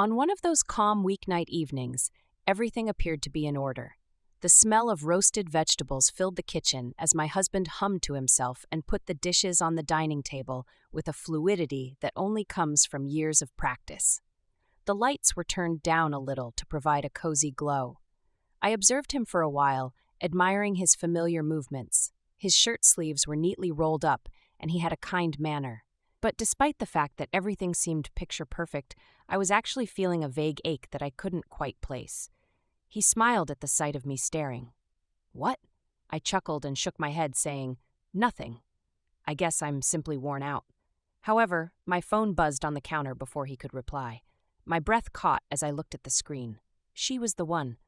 On one of those calm weeknight evenings, everything appeared to be in order. The smell of roasted vegetables filled the kitchen as my husband hummed to himself and put the dishes on the dining table with a fluidity that only comes from years of practice. The lights were turned down a little to provide a cozy glow. I observed him for a while, admiring his familiar movements. His shirt sleeves were neatly rolled up, and he had a kind manner. But despite the fact that everything seemed picture-perfect, I was actually feeling a vague ache that I couldn't quite place. He smiled at the sight of me staring. "What?" I chuckled and shook my head, saying, "Nothing. I guess I'm simply worn out." However, my phone buzzed on the counter before he could reply. My breath caught as I looked at the screen. She was the one.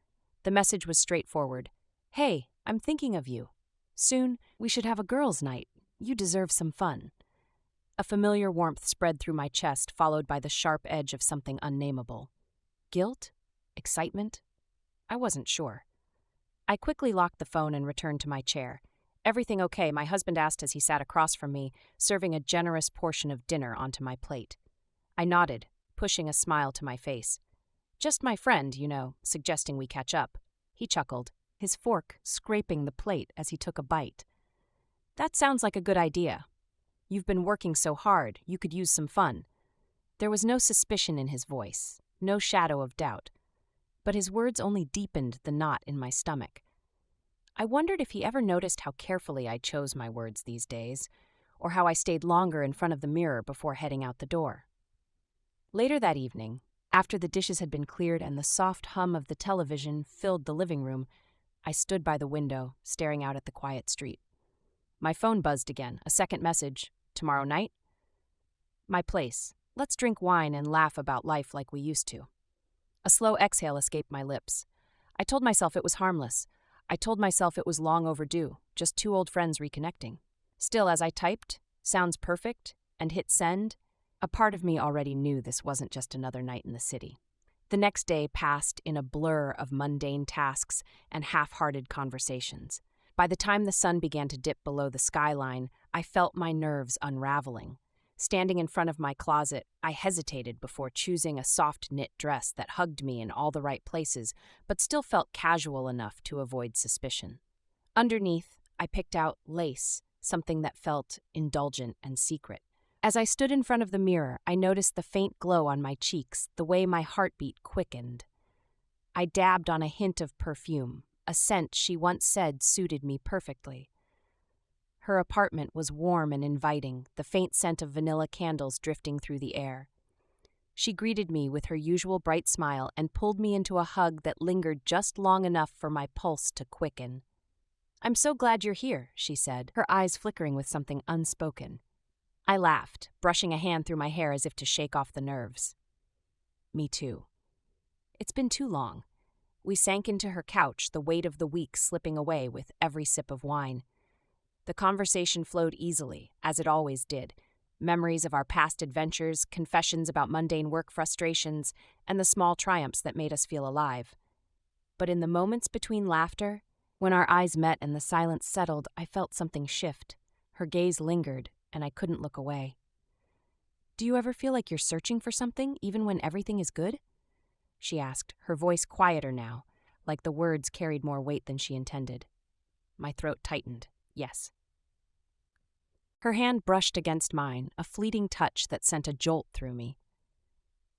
The message was straightforward. "Hey, I'm thinking of you. Soon, we should have a girls' night. You deserve some fun." A familiar warmth spread through my chest, followed by the sharp edge of something unnameable. Guilt? Excitement? I wasn't sure. I quickly locked the phone and returned to my chair. "Everything okay?" my husband asked as he sat across from me, serving a generous portion of dinner onto my plate. I nodded, pushing a smile to my face. "Just my friend, suggesting we catch up." He chuckled, his fork scraping the plate as he took a bite. "That sounds like a good idea. You've been working so hard, you could use some fun." There was no suspicion in his voice, no shadow of doubt, but his words only deepened the knot in my stomach. I wondered if he ever noticed how carefully I chose my words these days, or how I stayed longer in front of the mirror before heading out the door. Later that evening, after the dishes had been cleared and the soft hum of the television filled the living room, I stood by the window, staring out at the quiet street. My phone buzzed again, a second message. "Tomorrow night?" "My place. Let's drink wine and laugh about life like we used to." A slow exhale escaped my lips. I told myself it was harmless. I told myself it was long overdue, just two old friends reconnecting. Still, as I typed, "Sounds perfect," and hit send, a part of me already knew this wasn't just another night in the city. The next day passed in a blur of mundane tasks and half-hearted conversations. By the time the sun began to dip below the skyline, I felt my nerves unraveling. Standing in front of my closet, I hesitated before choosing a soft knit dress that hugged me in all the right places, but still felt casual enough to avoid suspicion. Underneath, I picked out lace, something that felt indulgent and secret. As I stood in front of the mirror, I noticed the faint glow on my cheeks, the way my heartbeat quickened. I dabbed on a hint of perfume, a scent she once said suited me perfectly. Her apartment was warm and inviting, the faint scent of vanilla candles drifting through the air. She greeted me with her usual bright smile and pulled me into a hug that lingered just long enough for my pulse to quicken. "I'm so glad you're here," she said, her eyes flickering with something unspoken. I laughed, brushing a hand through my hair as if to shake off the nerves. "Me too." It's been too long. We sank into her couch, the weight of the week slipping away with every sip of wine. The conversation flowed easily, as it always did. Memories of our past adventures, confessions about mundane work frustrations, and the small triumphs that made us feel alive. But in the moments between laughter, when our eyes met and the silence settled, I felt something shift. Her gaze lingered, and I couldn't look away. "Do you ever feel like you're searching for something, even when everything is good?" she asked, her voice quieter now, like the words carried more weight than she intended. My throat tightened. Yes. Her hand brushed against mine, a fleeting touch that sent a jolt through me.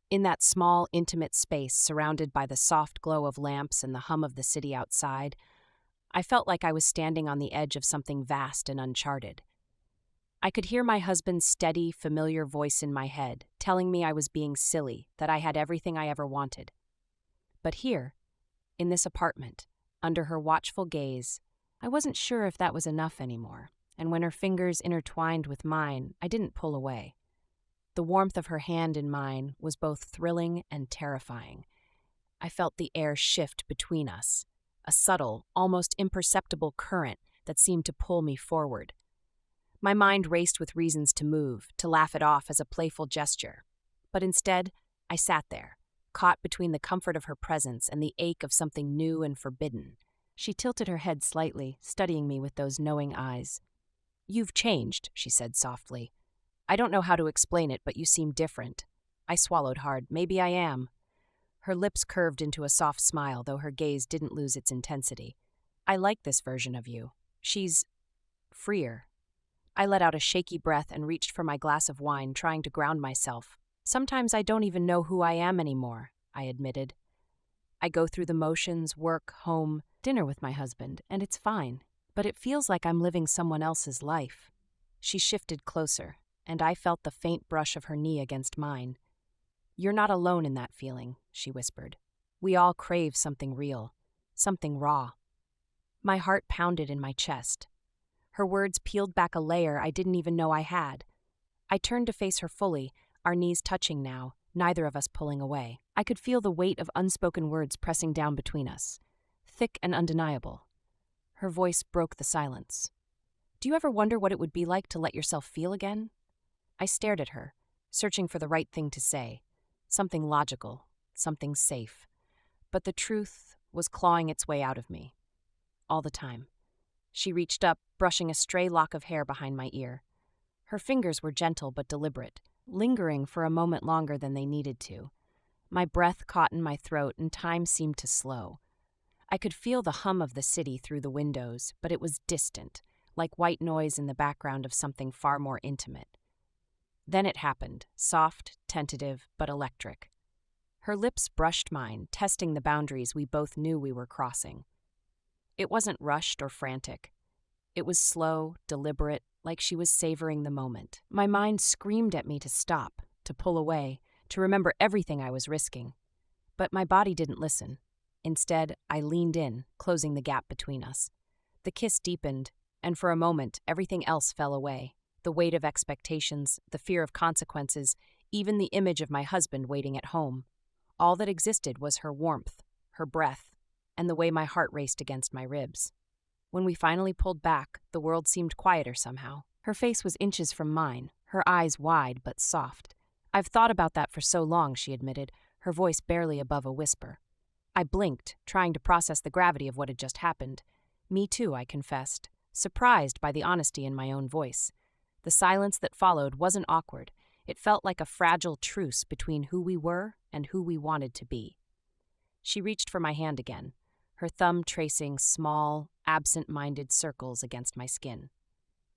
In that small, intimate space, surrounded by the soft glow of lamps and the hum of the city outside, I felt like I was standing on the edge of something vast and uncharted. I could hear my husband's steady, familiar voice in my head, telling me I was being silly, that I had everything I ever wanted. But here, in this apartment, under her watchful gaze, I wasn't sure if that was enough anymore, and when her fingers intertwined with mine, I didn't pull away. The warmth of her hand in mine was both thrilling and terrifying. I felt the air shift between us, a subtle, almost imperceptible current that seemed to pull me forward. My mind raced with reasons to move, to laugh it off as a playful gesture. But instead, I sat there, caught between the comfort of her presence and the ache of something new and forbidden. She tilted her head slightly, studying me with those knowing eyes. "You've changed," she said softly. "I don't know how to explain it, but you seem different." I swallowed hard. "Maybe I am." Her lips curved into a soft smile, though her gaze didn't lose its intensity. I like this version of you. She's freer. I let out a shaky breath and reached for my glass of wine, trying to ground myself. Sometimes I don't even know who I am anymore, I admitted. I go through the motions, work, home, dinner with my husband, and it's fine. But it feels like I'm living someone else's life. She shifted closer, and I felt the faint brush of her knee against mine. You're not alone in that feeling, she whispered. We all crave something real, something raw. My heart pounded in my chest. Her words peeled back a layer I didn't even know I had. I turned to face her fully, our knees touching now, neither of us pulling away. I could feel the weight of unspoken words pressing down between us, thick and undeniable. Her voice broke the silence. Do you ever wonder what it would be like to let yourself feel again? I stared at her, searching for the right thing to say. Something logical, something safe. But the truth was clawing its way out of me. All the time. She reached up, brushing a stray lock of hair behind my ear. Her fingers were gentle but deliberate, lingering for a moment longer than they needed to. My breath caught in my throat and time seemed to slow. I could feel the hum of the city through the windows, but it was distant, like white noise in the background of something far more intimate. Then it happened, soft, tentative, but electric. Her lips brushed mine, testing the boundaries we both knew we were crossing. It wasn't rushed or frantic. It was slow, deliberate, like she was savoring the moment. My mind screamed at me to stop, to pull away, to remember everything I was risking. But my body didn't listen. Instead, I leaned in, closing the gap between us. The kiss deepened, and for a moment, everything else fell away. The weight of expectations, the fear of consequences, even the image of my husband waiting at home. All that existed was her warmth, her breath, and the way my heart raced against my ribs. When we finally pulled back, the world seemed quieter somehow. Her face was inches from mine, her eyes wide but soft. I've thought about that for so long, she admitted, her voice barely above a whisper. I blinked, trying to process the gravity of what had just happened. Me too, I confessed, surprised by the honesty in my own voice. The silence that followed wasn't awkward. It felt like a fragile truce between who we were and who we wanted to be. She reached for my hand again, her thumb tracing small, absent-minded circles against my skin.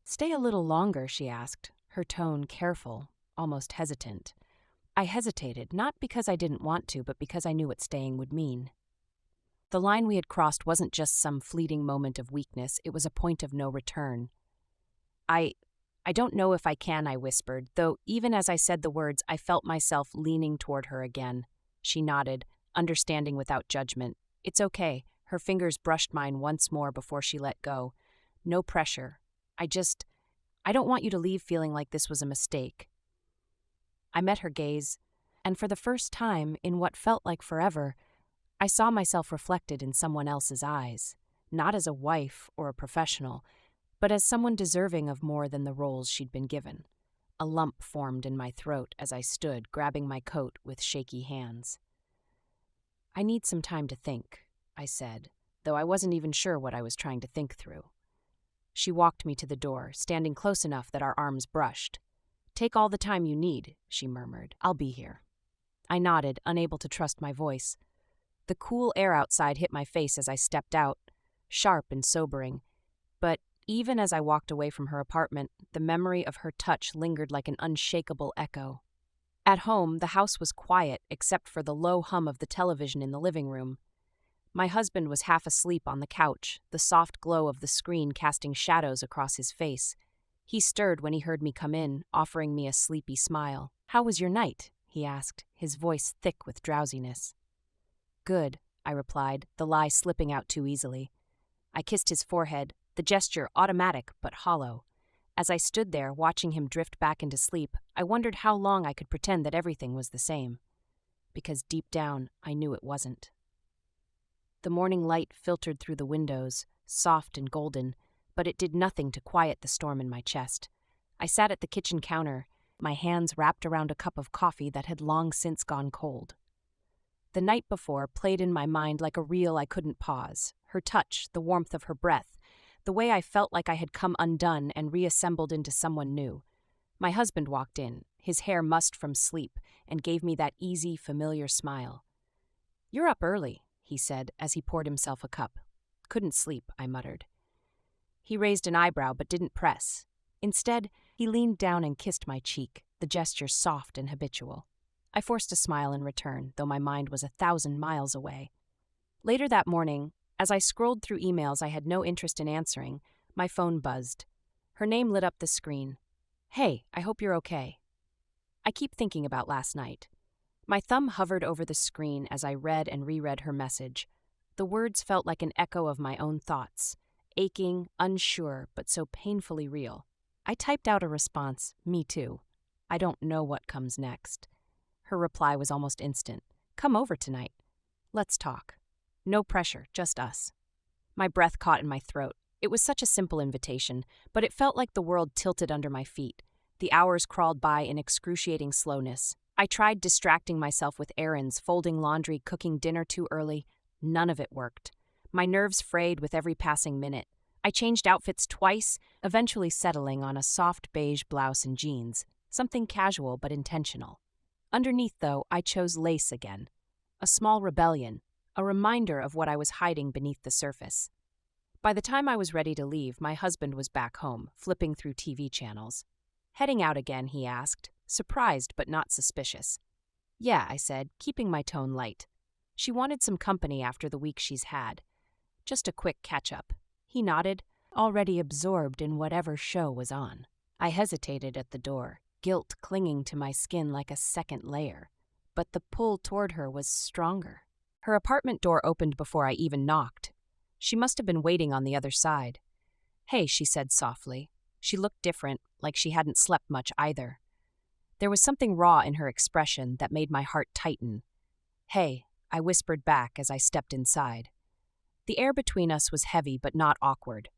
Stay a little longer, she asked, her tone careful, almost hesitant. I hesitated, not because I didn't want to, but because I knew what staying would mean. The line we had crossed wasn't just some fleeting moment of weakness, it was a point of no return. I don't know if I can, I whispered, though even as I said the words, I felt myself leaning toward her again. She nodded, understanding without judgment. It's okay. Her fingers brushed mine once more before she let go. No pressure. I don't want you to leave feeling like this was a mistake. I met her gaze, and for the first time, in what felt like forever, I saw myself reflected in someone else's eyes, not as a wife or a professional, but as someone deserving of more than the roles she'd been given. A lump formed in my throat as I stood, grabbing my coat with shaky hands. I need some time to think, I said, though I wasn't even sure what I was trying to think through. She walked me to the door, standing close enough that our arms brushed. Take all the time you need, she murmured. I'll be here. I nodded, unable to trust my voice. The cool air outside hit my face as I stepped out, sharp and sobering. But even as I walked away from her apartment, the memory of her touch lingered like an unshakable echo. At home, the house was quiet except for the low hum of the television in the living room. My husband was half asleep on the couch, the soft glow of the screen casting shadows across his face. He stirred when he heard me come in, offering me a sleepy smile. "How was your night?" he asked, his voice thick with drowsiness. "Good," I replied, the lie slipping out too easily. I kissed his forehead, the gesture automatic but hollow. As I stood there, watching him drift back into sleep, I wondered how long I could pretend that everything was the same. Because deep down, I knew it wasn't. The morning light filtered through the windows, soft and golden, but it did nothing to quiet the storm in my chest. I sat at the kitchen counter, my hands wrapped around a cup of coffee that had long since gone cold. The night before played in my mind like a reel I couldn't pause. Her touch, the warmth of her breath, the way I felt like I had come undone and reassembled into someone new. My husband walked in, his hair mussed from sleep, and gave me that easy, familiar smile. "You're up early," he said as he poured himself a cup. "Couldn't sleep," I muttered. He raised an eyebrow but didn't press. Instead, he leaned down and kissed my cheek, the gesture soft and habitual. I forced a smile in return, though my mind was 1,000 miles away. Later that morning, as I scrolled through emails I had no interest in answering, my phone buzzed. Her name lit up the screen. "Hey, I hope you're okay." I keep thinking about last night. My thumb hovered over the screen as I read and reread her message. The words felt like an echo of my own thoughts, aching, unsure, but so painfully real. I typed out a response, "Me too. I don't know what comes next." Her reply was almost instant. "Come over tonight. Let's talk. No pressure, just us." My breath caught in my throat. It was such a simple invitation, but it felt like the world tilted under my feet. The hours crawled by in excruciating slowness. I tried distracting myself with errands, folding laundry, cooking dinner too early. None of it worked. My nerves frayed with every passing minute. I changed outfits twice, eventually settling on a soft beige blouse and jeans, something casual but intentional. Underneath, though, I chose lace again. A small rebellion, a reminder of what I was hiding beneath the surface. By the time I was ready to leave, my husband was back home, flipping through TV channels. "Heading out again?" he asked, surprised but not suspicious. "Yeah," I said, keeping my tone light. She wanted some company after the week she's had. Just a quick catch-up. He nodded, already absorbed in whatever show was on. I hesitated at the door, guilt clinging to my skin like a second layer. But the pull toward her was stronger. Her apartment door opened before I even knocked. She must have been waiting on the other side. "Hey," she said softly. She looked different, like she hadn't slept much either. There was something raw in her expression that made my heart tighten. "Hey," I whispered back as I stepped inside. The air between us was heavy but not awkward.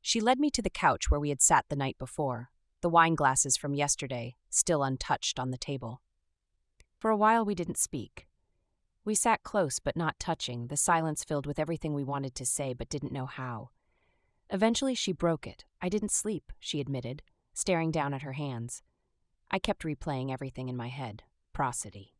She led me to the couch where we had sat the night before, the wine glasses from yesterday still untouched on the table. For a while we didn't speak. We sat close but not touching, the silence filled with everything we wanted to say but didn't know how. Eventually she broke it. "I didn't sleep," she admitted, staring down at her hands. I kept replaying everything in my head. Prosody.